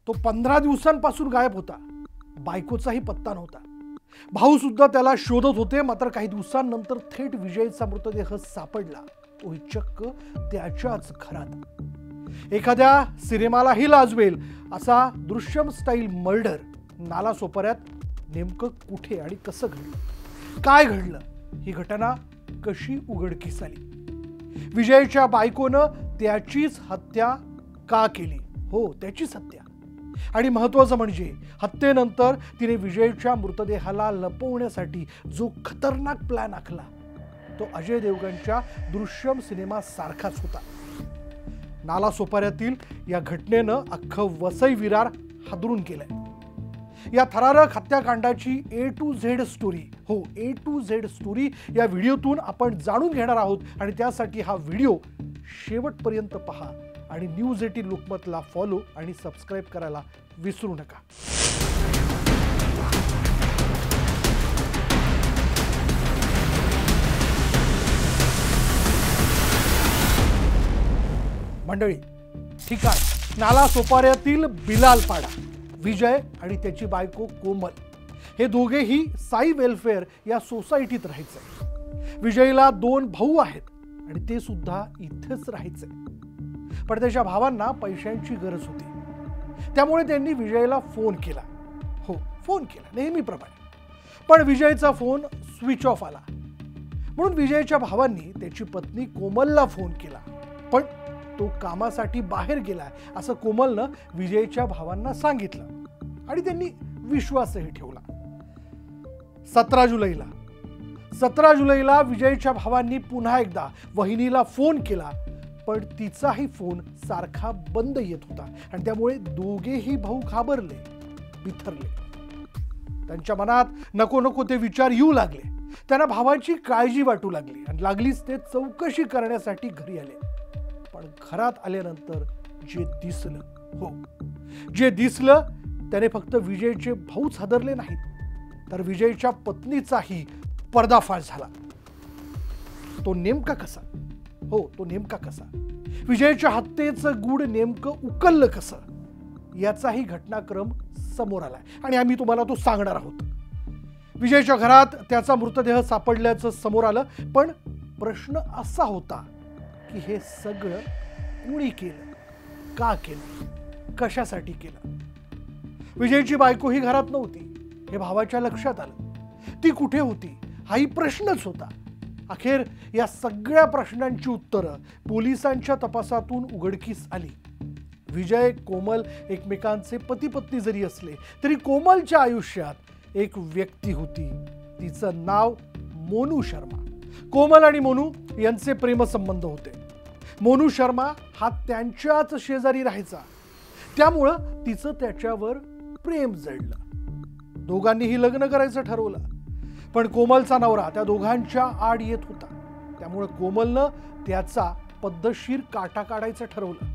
तो 15 दिवसांपासून गायब होता. बायकोचाही पत्ता नव्हता. भाऊ सुद्धा त्याला शोधत होते. मात्र काही दिवसांनंतर थेट विजयचा मृतदेह सापडला. तोही चक्क त्याच्याच घरात. एखाद्या सिनेमालाही लाजवेल असा दृश्यम स्टाईल मर्डर नालासोपाऱ्यात नेमकं कुठे आणि कसं घडलं, काय घडलं, ही घटना कशी उघडकीस आली? विजयच्या बायकोनं त्याचीच हत्या का केली? हो, त्याचीच हत्या. आणि महत्त्वाचं म्हणजे हत्येनंतर तिने विजयच्या मृतदेहाला लपवण्यासाठी जो खतरनाक प्लॅन आखला तो अजय देवगणच्या दृश्यम सिनेमा सारखाच होता. नालासोपाऱ्यातील या घटनेनं अख्खं वसई विरार हादरून गेलंय. या थरारक हत्याकांडाची A to Z स्टोरी, हो A to Z स्टोरी या व्हिडिओतून आपण जाणून घेणार आहोत. आणि त्यासाठी हा व्हिडिओ शेवटपर्यंत पहा आणि न्यूज 18 लोकमतला फॉलो आणि सबस्क्राईब करायला विसरू नका. मंडळी, ठिकाण नालासोपाऱ्यातील बिलालपाडा. विजय आणि त्याची बायको कोमल हे दोघेही साई वेलफेअर या सोसायटीत राहायचे. विजयला 2 भाऊ आहेत आणि ते सुद्धा इथेच राहायचे. पण त्याच्या भावांना पैशांची गरज होती. त्यामुळे त्यांनी विजयला फोन केला. हो, फोन केला नेहमीप्रमाणे. पण विजयचा फोन स्विच ऑफ आला. म्हणून विजयच्या भावांनी त्याची पत्नी कोमलला फोन केला. पण तो कामासाठी बाहेर गेलाय असं कोमलनं विजयच्या भावांना सांगितलं आणि त्यांनी विश्वासही ठेवला. 17 जुलैला विजयच्या भावांनी पुन्हा एकदा वहिनीला फोन केला. पण तिचाही फोन सारखा बंद येत होता आणि त्यामुळे दोघेही भाऊ घाबरले, बिथरले. त्यांच्या मनात नको नको ते विचार येऊ लागले. त्यांना भावांची काळजी वाटू लागली आणि लागलीच ते चौकशी करण्यासाठी घरी आले. पण घरात आल्यानंतर जे दिसलं, हो जे दिसलं त्याने फक्त विजयचे भाऊच हादरले नाहीत तर विजयच्या पत्नीचाही पर्दाफाश झाला. तो नेमका कसा? हो, तो नेमका कसा? विजयच्या हत्येचं गूढ नेमकं उकललं कसं? याचाही घटनाक्रम समोर आलाय आणि आम्ही तुम्हाला तो सांगणार आहोत. विजयच्या घरात त्याचा मृतदेह सापडल्याचं समोर आलं. पण प्रश्न असा होता की हे सगळं कुणी केलं, का केलं, कशासाठी केलं? विजयची बायको ही घरात नव्हती हे भावाच्या लक्षात आलं. ती कुठे होती हाही प्रश्नच होता. अखेर या सगळ्या प्रश्नांची उत्तरं पोलिसांच्या तपासातून उघडकीस आली. विजय कोमल एकमेकांचे पती पत्नी जरी असले तरी कोमलच्या आयुष्यात एक व्यक्ती होती. तिचं नाव मोनू शर्मा. कोमल आणि मोनू यांचे प्रेमसंबंध होते. मोनू शर्मा हा त्यांच्याच शेजारी राहायचा. त्यामुळं तिचं त्याच्यावर प्रेम जडलं. दोघांनीही लग्न करायचं ठरवलं. पण कोमलचा नवरा त्या दोघांच्या आड येत होता. त्यामुळे कोमलनं त्याचा पद्धतशीर काटा काढायचं ठरवलं.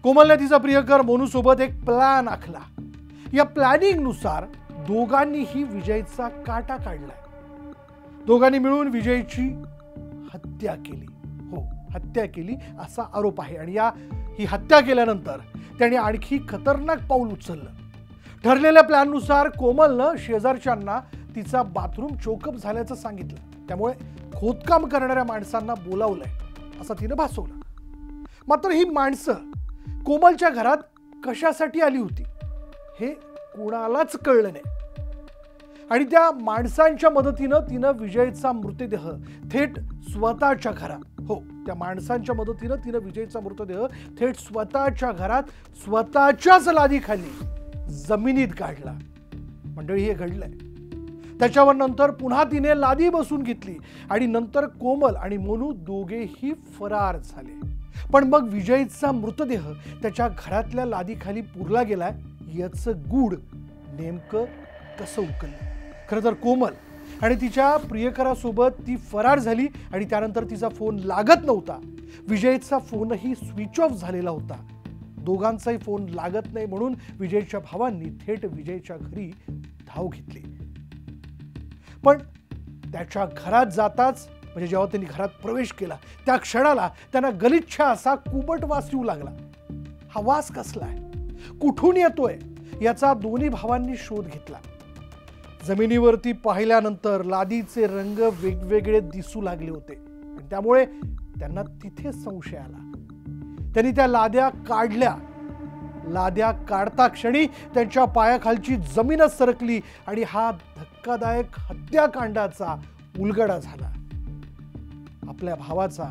कोमलने तिचा प्रियकर मोनू सोबत एक प्लॅन आखला. या प्लॅनिंगनुसार दोघांनीही विजयचा काटा काढलाय. दोघांनी मिळून विजयची हत्या केली. हो, हत्या केली असा आरोप आहे. आणि ही हत्या केल्यानंतर त्याने आणखी खतरनाक पाऊल उचललं. ठरलेल्या प्लॅननुसार कोमलनं शेजारच्यांना तिचा बाथरूम चोकअप झाल्याचं सांगितलं. त्यामुळे खोदकाम करणाऱ्या माणसांना बोलावलंय असं तिनं भासवलं. मात्र ही माणसं कोमलच्या घरात कशासाठी आली होती हे कुणालाच कळलं नाही. आणि त्या माणसांच्या मदतीनं तिनं विजयचा मृतदेह थेट स्वतःच्या घरात, हो त्या माणसांच्या मदतीनं तिनं विजयचा मृतदेह थेट स्वतःच्या घरात स्वतःच्याच लादीखाली जमिनीत काढला. मंडळी, हे घडलंय. त्याच्यावर नंतर पुन्हा तिने लादी बसून घेतली आणि नंतर कोमल आणि मोनू दोघेही फरार झाले. पण मग विजयचा मृतदेह त्याच्या घरातल्या लादीखाली पुरला गेलाय याचं गूढ नेमकं कसं उकललं? खरं तर कोमल आणि तिच्या प्रियकरासोबत ती फरार झाली आणि त्यानंतर तिचा फोन लागत नव्हता. विजयचा फोनही स्विच ऑफ झालेला होता. दोघांचाही फोन लागत नाही म्हणून विजयच्या भावांनी थेट विजयच्या घरी धाव घेतली. पण त्याच्या घरात जाताच, म्हणजे जेव्हा त्यांनी घरात प्रवेश केला त्या क्षणाला त्यांना गलिच्छ असा कुबट वास येऊ लागला. हा वास कसला आहे? कुठून येतोय याचा दोन्ही भावांनी शोध घेतला. जमिनीवरती पाहिल्यानंतर लादीचे रंग वेगवेगळे दिसू लागले होते आणि त्यामुळे त्यांना तिथे संशय आला. त्यांनी त्या लाद्या काढल्या. लाद्या काढता क्षणी त्यांच्या पायाखालची जमीनच सरकली आणि हा धक्कादायक हत्याकांडाचा उलगडा झाला. आपल्या भावाचा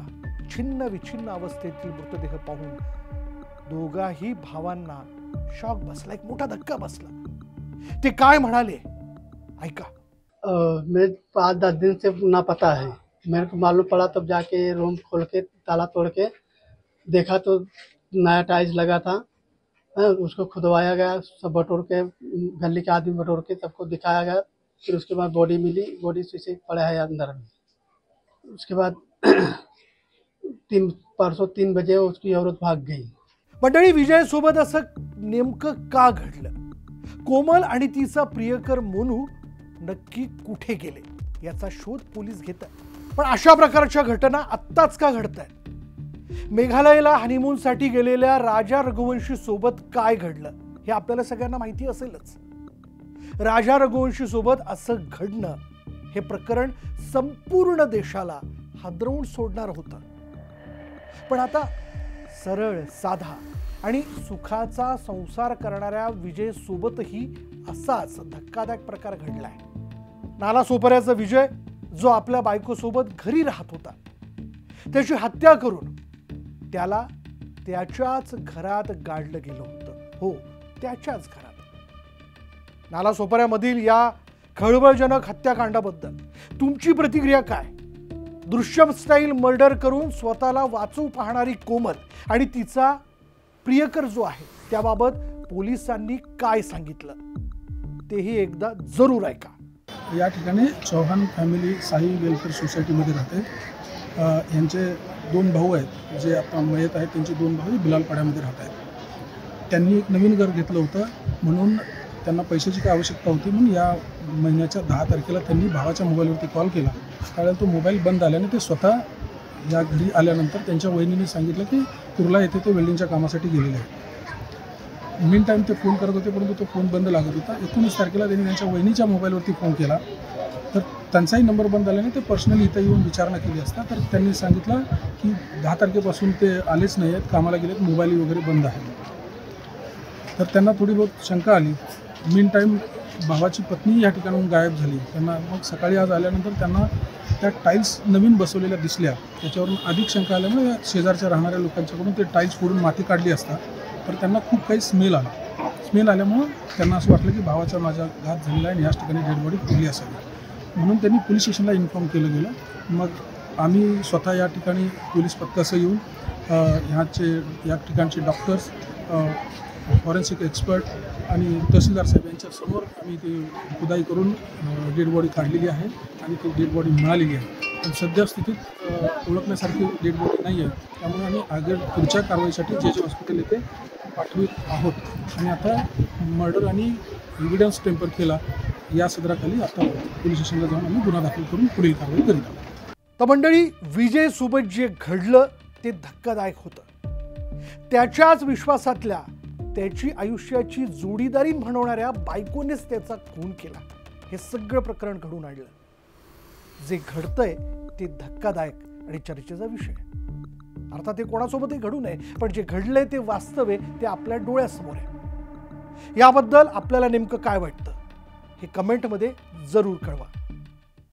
छिन्न विछिन्न अवस्थेतील मृतदेह पाहून दोघाही भावांना शॉक बसला, एक मोठा धक्का बसला. ते काय म्हणाले ऐका. मैं 5-10 दिन से ना पता है. मेरे को मालूम पड़ा तब जाके रूम खोल के ताला तोड़ के देखा तो नया टाइल्स लगा था. उसको खुदवाया गया, सब बटोर के गली के आदमी बटोर के सबको दिखाया गया. फिर उसके बाद बॉडी मिली, बॉडी से पड़ा है अंदर में. उसके बाद परसों 3 बजे उसकी औरत भाग गई. मंडळी, विजय सोबत असं नेमकं का घडलं? कोमल आणि तिचा प्रियकर मोनू नक्की कुठे गेले याचा शोध पोलीस घेतात. पण अशा प्रकारच्या घटना आत्ताच का घडतायत? मेघालयला हनीमूनसाठी गेलेल्या राजा रघुवंशी सोबत काय घडलं हे आपल्याला सगळ्यांना माहिती असेलच. राजा रघुवंशी सोबत असं घडणं हे प्रकरण संपूर्ण देशाला हादरवून सोडणार होतं. पण आता सरळ साधा आणि सुखाचा संसार करणाऱ्या विजय सोबतही असाच धक्कादायक प्रकार घडलाय. नालासोपाऱ्याचा विजय, जो आपल्या बायकोसोबत घरी राहत होता, त्याची हत्या करून त्याला त्याच्याच घरात गाडलं गेलं होतं. हो, त्याच्याच घरात. नालासोपाऱ्यामधील या खळबळजनक हत्याकांडाबद्दल तुमची प्रतिक्रिया काय? दृश्यम स्टाईल मर्डर करून स्वतःला वाचवू पाहणारी कोमल आणि तिचा प्रियकर जो आहे त्याबाबत पोलिसांनी काय सांगितलं तेही एकदा जरूर ऐका. या ठिकाणी चौहान फॅमिली साई वेलफेअर सोसायटीमध्ये राहते. यांचे 2 भाऊ आहेत, जे आता मयत आहेत. त्यांचे 2 भाऊ बिलालपाड्यामध्ये राहत आहेत. त्यांनी एक नवीन घर घेतलं होतं, म्हणून त्यांना पैशाची काय आवश्यकता होती. म्हणून या महिन्याच्या 10 तारखेला त्यांनी भावाच्या मोबाईलवरती कॉल केला. त्यावेळेला तो मोबाईल बंद आल्याने ते स्वतः या घरी आल्यानंतर त्यांच्या वहिनीने सांगितलं की कुर्ला येथे ते वेल्डिंगच्या कामासाठी गेलेले आहेत. मीन टाईम ते फोन करत होते, परंतु तो फोन बंद लागत होता. 19 तारखेला त्यांनी त्यांच्या वहिनीच्या मोबाईलवरती फोन केला, तर त्यांचाही नंबर बंद आल्याने ते पर्सनली इथं येऊन विचारणा केली असता. तर त्यांनी सांगितलं की 10 तारखेपासून ते आलेच नाही आहेत, कामाला गेलेत, मोबाईल वगैरे बंद आहे. तर त्यांना थोडी बहुत शंका आली. मीन टाईम भावाची पत्नी या ठिकाणाहून गायब झाली. त्यांना मग सकाळी आज आल्यानंतर त्यांना त्या टाईल्स नवीन बसवलेल्या दिसल्या. त्याच्यावरून अधिक शंका आल्यामुळे शेजारच्या राहणाऱ्या लोकांच्याकडून ते टाईल्स फोडून माती काढली असता. तर त्यांना खूप काही स्मेल आला. स्मेल आल्यामुळं त्यांना असं वाटलं की भावाचा माझा घात झालेला आहे आणि याच ठिकाणी डेड बॉडी पडली असावी. म्हणून त्यांनी पोलीस स्टेशनला इन्फॉर्म केलं गेलं. मग आम्ही स्वतः या ठिकाणी पोलीस पथकासह येऊन या ठिकाणचे डॉक्टर्स, फॉरेन्सिक एक्सपर्ट आणि तहसीलदार साहेब यांच्या समोर आम्ही ते खुदाई करून डेड बॉडी काढलेली आहे आणि ती डेड बॉडी मिळालेली आहे. पण सध्या स्थितीत ओळखण्यासारखी डेड बॉडी नाही आहे. त्यामुळे आम्ही पुढच्या कारवाईसाठी जे हॉस्पिटल येथे पाठवित आहोत. आणि आता मर्डर आणि एव्हिडन्स टेम्पर केला या सदराखाली आता पोलीस स्टेशनला जाऊन आम्ही गुन्हा दाखल करून पुढील कारवाई करीत आहोत. तर मंडळी, विजय सोबत जे घडलं ते धक्कादायक होतं. त्याच्याच विश्वासातल्या, त्याची आयुष्याची जोडीदारी म्हणवणाऱ्या बायकोनेच त्याचा खून केला. हे सगळं प्रकरण घडून आणलं. जे घडतंय ते धक्कादायक आणि चर्चेचा विषय. अर्थात ते कोणासोबतही घडू नये, पण जे घडलंय ते वास्तव आहे, ते आपल्या डोळ्यासमोर आहे. याबद्दल आपल्याला नेमकं काय वाटतं हे कमेंटमध्ये जरूर कळवा.